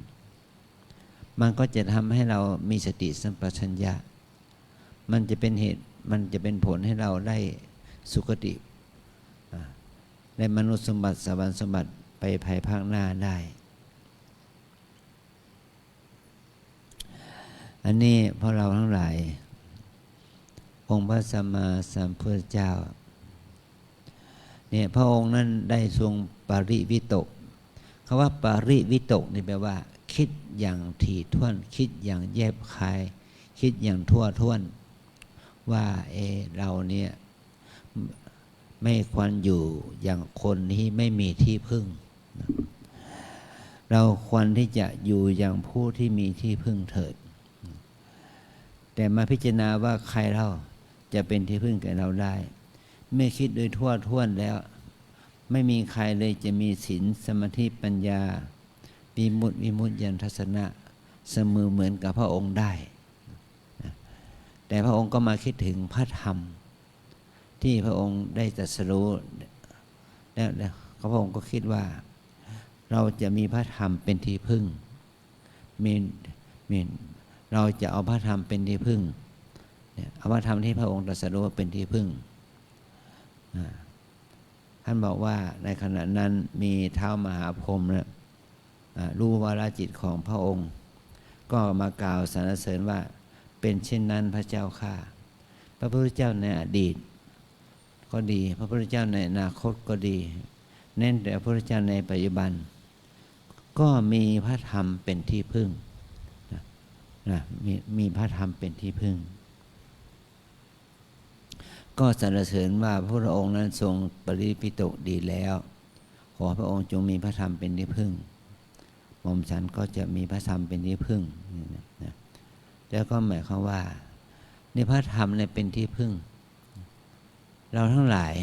มันก็จะทำให้เรามีสติสัมปชัญญะมันจะเป็นเหตุมันจะเป็นผลให้เราได้สุคติได้มนุษย์สมบัติสวรรค์สมบัติไปภายภาคหน้าได้อันนี้เพราะเราทั้งหลายองค์พระสัมมาสัมพุทธเจ้าเนี่ยพระองค์นั้นได้ทรงปริวิตกคำว่าปริวิตกนี่แปลว่าคิดอย่างถี่ถ้วนคิดอย่างแยบคายคิดอย่างทั่วถ้วนว่าเราเนี่ยไม่ควรอยู่อย่างคนที่ไม่มีที่พึ่งเราควรที่จะอยู่อย่างผู้ที่มีที่พึ่งเถิดแต่มาพิจารณาว่าใครเราจะเป็นที่พึ่งแก่เราได้เมื่อคิดโดยทั่วถ้วนแล้วไม่มีใครเลยจะมีศีลสมาธิปัญญาวิมุตติญาณทัศนะเสมอเหมือนกับพระองค์ได้แต่พระองค์ก็มาคิดถึงพระธรรมที่พระองค์ได้ตรัสรู้แล้วพระองค์ก็คิดว่าเราจะมีพระธรรมเป็นที่พึ่งเราจะเอาพระธรรมเป็นที่พึ่งเอาพระธรรมที่พระองค์ตรัสรู้เป็นที่พึ่งท่านบอกว่าในขณะนั้นมีท้าวมหาพรหมเนี่ยรู้วาระจิตของพระองค์ก็มากล่าวสรรเสริญว่าเป็นเช่นนั้นพระเจ้าข้าพระพุทธเจ้าในอดีตก็ดีพระพุทธเจ้าในอนาคตก็ดีเน้นแต่พระพุทธเจ้าในปัจจุบันก็มีพระธรรมเป็นที่พึ่งมีพระธรรมเป็นที่พึ่งก็สรรเสริญว่าพระองค์นั้นทรงปริวิตกดีแล้วขอพระองค์จงมีพระธรรมเป็นที่พึ่งหม่อมฉันก็จะมีพระธรรมเป็นที่พึ่งแล้วก็หมายความว่าในพระธรรมเนี่ยเป็นที่พึ่งเราทั้งหลาย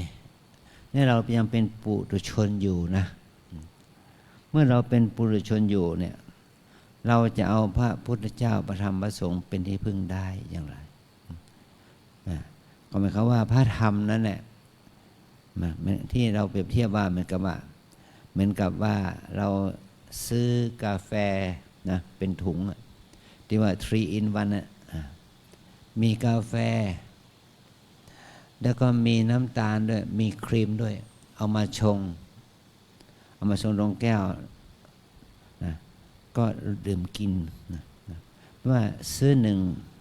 เนี่ยเรายังเป็นปุถุชนอยู่นะเมื่อเราเป็นปุถุชนอยู่เนี่ยเราจะเอาพระพุทธเจ้าพระธรรมพระสงฆ์เป็นที่พึ่งได้อย่างไรก็หมายความว่าพระธรรมนั้นแหละที่เราเปรียบเทียบว่าเหมือนกับว่าเราซื้อกาแฟนะเป็นถุงที่ว่า 3 in 1น่ะมีกาแฟแล้วก็มีน้ำตาลด้วยมีครีมด้วยเอามาชงลงแก้วนะก็ดื่มกินนะว่าซื้อ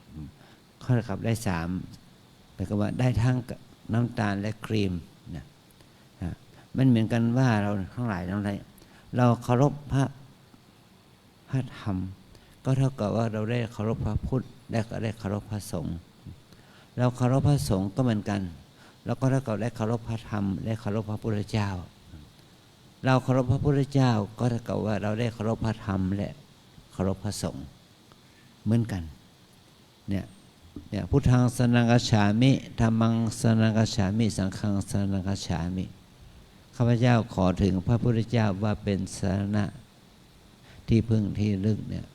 1ข้อกับได้3แปลว่าได้ทั้งน้ำตาลและครีมนะมันเหมือนกันว่าเราทั้งหลายเราเคารพพระธรรมก็เท่ากับว่าเราได้เคารพพระพุทธและก็ได้เคารพพระสงฆ์เราเคารพพระสงฆ์ก็เหมือนกันแล้วก็เท่ากับได้เคารพพระธรรมได้เคารพพระพุทธเจ้าเราเคารพพระพุทธเจ้าก็เท่ากับว่าเราได้เคารพพระธรรมและเคารพพระสงฆ์เหมือนกันเนี่ยพุทธังสรณังคัจฉามิธัมมังสรณังคัจฉามิสังฆังสรณังคัจฉามิข้าพเจ้าขอถึงพระพุทธเจ้าว่าเป็นสรณะที่พึ่งที่ลึกเนี่ย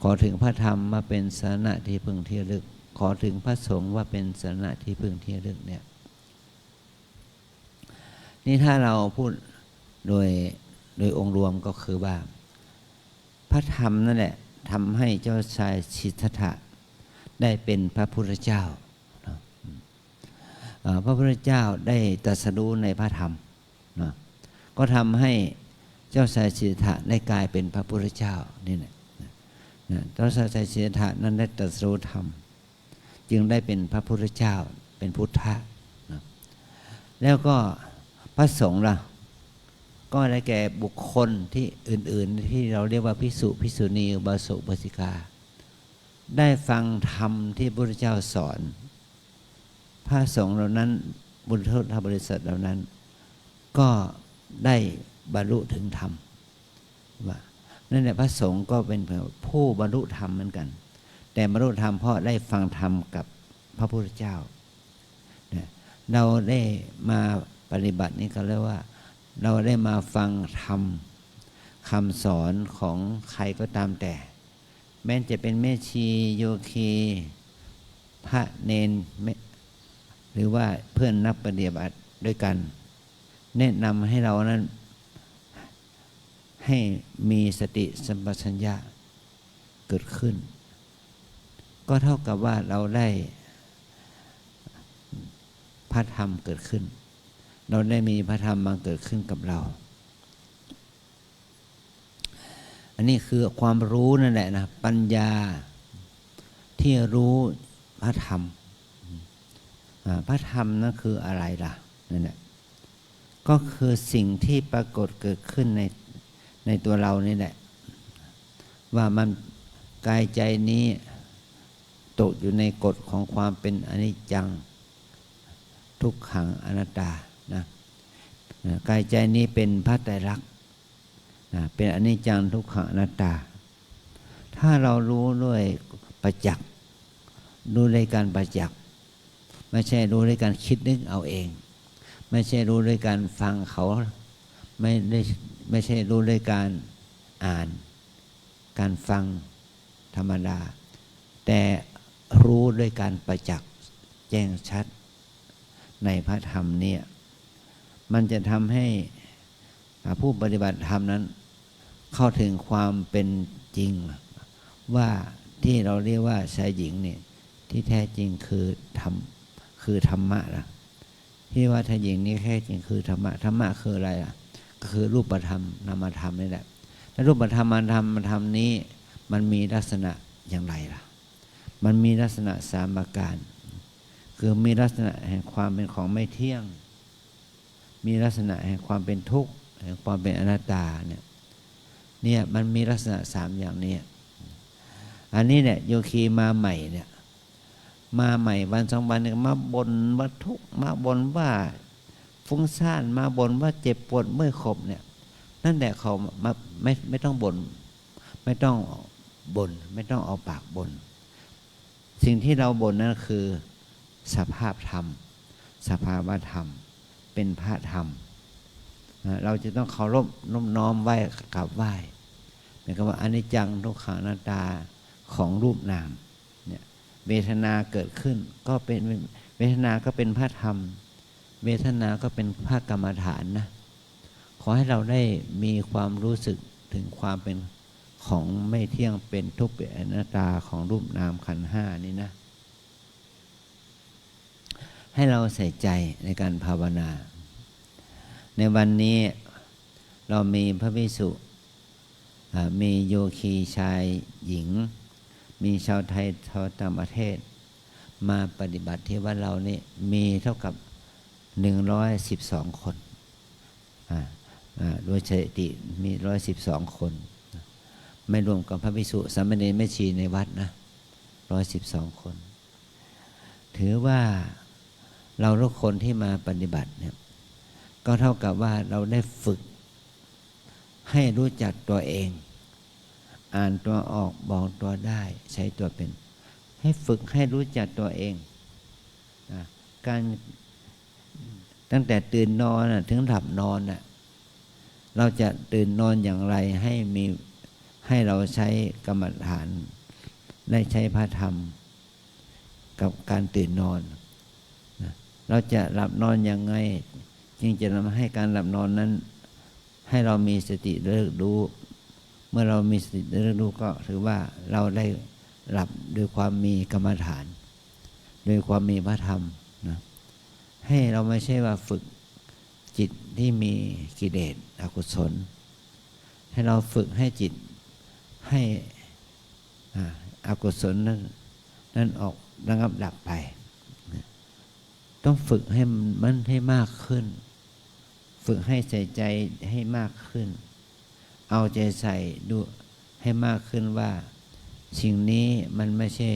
ขอถึงพระธรรมมาเป็นสรณะที่พึ่งที่ลึกขอถึงพระสงฆ์ว่าเป็นสรณะที่พึ่งที่ลึกเนี่ยนี่ถ้าเราพูดโดยองค์รวมก็คือว่าพระธรรมนั่นแหละทำให้เจ้าชายสิทธัตถะได้เป็นพระพุทธเจ้าพระพุทธเจ้าได้ตรัสรู้ในพระธรรมก็ทำให้เจ้าชายสิทธัตถะได้กลายเป็นพระพุทธเจ้านี่แหละเจ้าชายสิทธัตถะนั้นได้ตรัสรู้ธรรมจึงได้เป็นพระพุทธเจ้าเป็นพุทธะแล้วก็พระสงฆ์ล่ะก็ได้แก่บุคคลที่อื่นๆที่เราเรียกว่าภิกษุภิกษุณีอุบาสกอุบาสิกาได้ฟังธรรมที่พระพุทธเจ้าสอนพระสงฆ์เหล่านั้นบุญโทษบริษัทเหล่านั้นก็ได้บรรลุถึงธรรมว่านั่นแหละพระสงฆ์ก็เป็นผู้บรรลุธรรมเหมือนกันแต่บรรลุธรรมเพราะได้ฟังธรรมกับพระพุทธเจ้า เราได้มาปฏิบัตินี่ก็เรียกว่าเราได้มาฟังธรรมคำสอนของใครก็ตามแต่แม้จะเป็นแม่ชีโยคีพระเนนหรือว่าเพื่อนนักปฏิบัติด้วยกันแนะนำให้เรานั้นให้มีสติสัมปชัญญะเกิดขึ้นก็เท่ากับว่าเราได้พระธรรมเกิดขึ้นเราได้มีพระธรรมมาเกิดขึ้นกับเราอันนี้คือความรู้นั่นแหละนะปัญญาที่รู้พระธรรมพระธรรมนั่นคืออะไรล่ะนั่นแหละก็คือสิ่งที่ปรากฏเกิดขึ้นในตัวเรานี่แหละว่ามันกายใจนี้ตกอยู่ในกฎของความเป็นอนิจจังทุกขังอนัตตานะกายใจนี้เป็นพระไตรลักษณ์เป็นอนิจจังทุกขังอนัตตาถ้าเรารู้ด้วยประจักษ์รู้ด้วยการประจักษ์ไม่ใช่รู้ด้วยการคิดนึกเอาเองไม่ใช่รู้ด้วยการฟังเขาไม่ใช่รู้ด้วยการอ่านการฟังธรรมดาแต่รู้ด้วยการประจักษ์แจ้งชัดในพระธรรมเนี่ยมันจะทำให้ผู้ปฏิบัติธรรมนั้นเข้าถึงความเป็นจริงว่าที่เราเรียกว่าชายหญิงเนี่ยที่แท้จริงคือธรรมะนะที่ว่าชายหญิงนี่แท้จริงคือธรรมะธรรมะคืออะไรล่ะก็คือรูปธรรมนามธรรมนี่แหละและรูปธรรมนามธรรมนี้มันมีลักษณะอย่างไรล่ะมันมีลักษณะ3ประการคือมีลักษณะแห่งความเป็นของไม่เที่ยงมีลักษณะแห่งความเป็นทุกข์แห่งความเป็นอนัตตาเนี่ยมันมีลักษณะ3อย่างนี้อันนี้เนี่ยโยคีมาใหม่เนี่ยมาใหม่วัน2วันเนี่ยมาบ่นว่าทุกข์มาบ่นว่าฟุ้งซ่านมาบ่นว่าเจ็บปวดเมื่อยขบเนี่ยนั่นแหละเขามาไม่ต้องบ่นไม่ต้องบ่นไม่ต้องเอาปากบ่นสิ่งที่เราบ่นนั่นคือสภาพธรรมสภาวะธรรมเป็นพระธรรมเราจะต้องเคารพน้อมไหว้กราบไหว้หมายความว่าอนิจจังทุกขังอนัตตาของรูปนามเนี่ยเวทนาเกิดขึ้นก็เป็นเวทนาก็เป็นพระธรรมเวทนาก็เป็นพระกรรมฐานนะขอให้เราได้มีความรู้สึกถึงความเป็นของไม่เที่ยงเป็นทุกข์เป็นอนัตตาของรูปนามขันธ์5นี่นะให้เราใส่ใจในการภาวนาในวันนี้เรามีพระภิกษุมีโยคีชายหญิงมีชาวไทยชาวต่างประเทศมาปฏิบัติที่วัดเรานี่มีเท่ากับ112คนโดยสถิติมี112คนไม่รวมกับพระภิกษุสามเณรแม่ชีในวัดนะ112คนถือว่าเราทุกคนที่มาปฏิบัติเนี่ยก็เท่ากับว่าเราได้ฝึกให้รู้จักตัวเองอ่านตัวออกบอกตัวได้ใช้ตัวเป็นให้ฝึกให้รู้จักตัวเองการตั้งแต่ตื่นนอนถึงหลับนอนเราจะตื่นนอนอย่างไรให้เราใช้กรรมฐานได้ใช้พระธรรมกับการตื่นนอนเราจะหลับนอนยังไงจึงจะทำให้การหลับนอนนั้นให้เรามีสติระลึกรู้เมื่อเรามีสติระลึกรู้ก็ถือว่าเราได้หลับด้วยความมีกรรมฐานโดยความมีพระธรรมนะให้เราไม่ใช่ว่าฝึกจิตที่มีกิเลสอกุศลให้เราฝึกให้จิตให้อกุศลนั้นออกระงับดับไปต้องฝึกให้มันให้มากขึ้นฝึกให้ใส่ใจให้มากขึ้นเอาใจใส่ดูให้มากขึ้นว่าสิ่งนี้มันไม่ใช่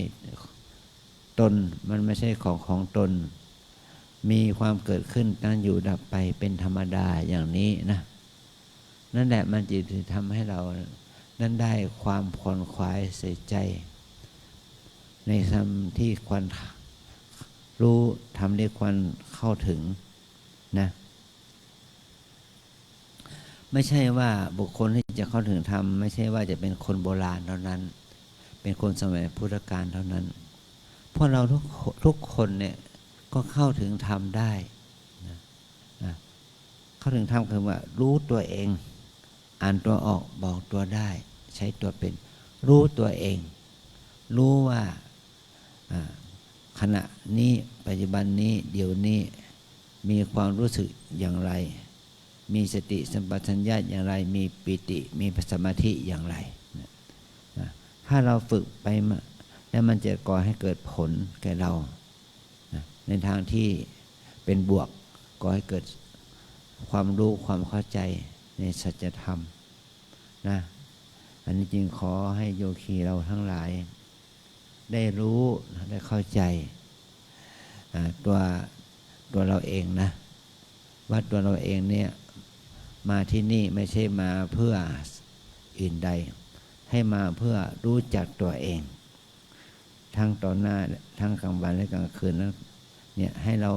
ตนมันไม่ใช่ของตนมีความเกิดขึ้นตั้งอยู่ดับไปเป็นธรรมดาอย่างนี้นะนั่นแหละมันจะทำให้เรานั้นได้ความขวนขวายใส่ใจในธรรมที่ควร รู้ทำด้วยความเข้าถึงนะไม่ใช่ว่าบุคคลที่จะเข้าถึงธรรมไม่ใช่ว่าจะเป็นคนโบราณเท่านั้นเป็นคนสมัยพุทธกาลเท่านั้นพวกเราทุกคนเนี่ยก็เข้าถึงธรรมได้นะเข้าถึงธรรมคือว่ารู้ตัวเองอ่านตัวออกบอกตัวได้ใช้ตัวเป็นรู้ตัวเองรู้ว่าขณะนี้ปัจจุบันนี้เดี๋ยวนี้มีความรู้สึกอย่างไรมีสติสัมปชัญญะอย่างไรมีปิติมีสมาธิอย่างไรถ้าเราฝึกไปแล้วมันจะก่อให้เกิดผลแก่เราในทางที่เป็นบวกก่อให้เกิดความรู้ความเข้าใจในสัจธรรมนะอันนี้จึงขอให้โยคีเราทั้งหลายได้รู้ได้เข้าใจตัวเราเองนะว่าตัวเราเองเนี่ยมาที่นี่ไม่ใช่มาเพื่ออื่นใดให้มาเพื่อรู้จักตัวเองทั้งตอนหน้าทั้งกลางวันและกลางคืนนั้นเนี่ยให้เรา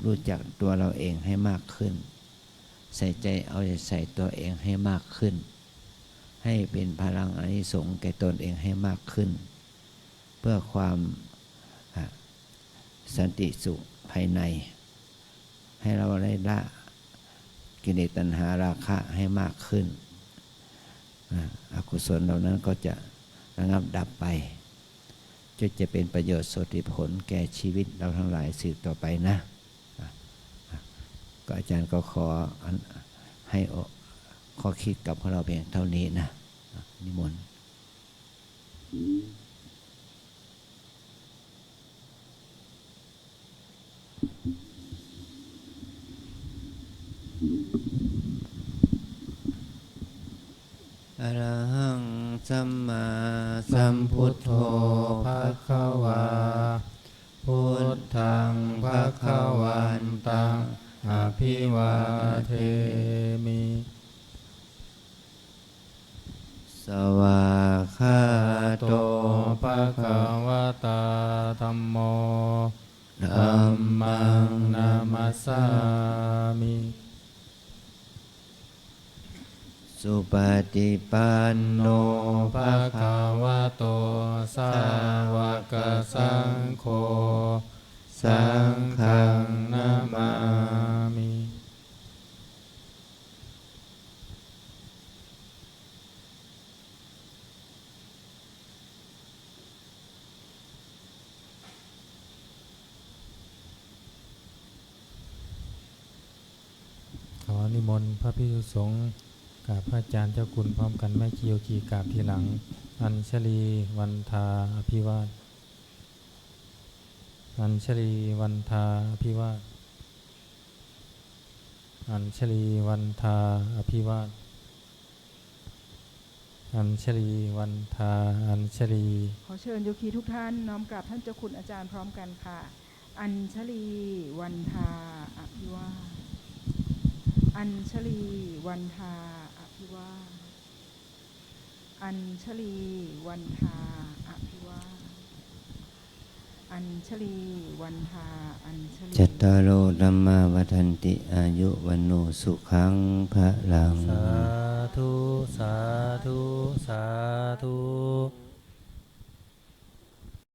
รู้จักตัวเราเองให้มากขึ้นใส่ใจเอาใจใส่ตัวเองให้มากขึ้นให้เป็นพลังอานิสงส์แก่ตนเองให้มากขึ้นเพื่อความสันติสุขภายในให้เราได้ละกิเลสตัณหาราคะให้มากขึ้นอกุศลเหล่านั้นก็จะระงับดับไปจะเป็นประโยชน์สติผลแก่ชีวิตเราทั้งหลายสืบต่อไปนะก็อาจารย์ก็ขอให้ข้อคิดกับพวกเราเพียงเท่านี้นะนิมนต์อรหังสัมมาสัมพุทโธภคะวาพุทธังภคะวันตังอภิวาเทมิสวากขาโตภคะวะตาธัมโมธัมมังนามัสสามิสุปฏิปันโนภะคะวะโตสาวกสังโฆสังฆังนามามิขอนิมนต์พระภิกษุสงฆ์กราบพระอาจารย์เจ้าคุณพร้อมกันแม่ชีโยคีกราบทีหลังอัญชลีวันทาอภิวาทอัญชลีวันทาอภิวาทอัญชลีวันทาอภิวาทอัญชลีวันทาอัญชลีขอเชิญโยคีทุกท่านน้อมกราบท่านเจ้าคุณอาจารย์พร้อมกันค่ะอัญชลีวันทาอภิวาทอัญชลีวันทาอภิวาทอัญชลีวันทาอภิวาทอัญชลีวันทาอัญชลีจัตตารโอธัมมาวัฏันติอายุวันโนสุขังพลังสาธุสาธุสาธุ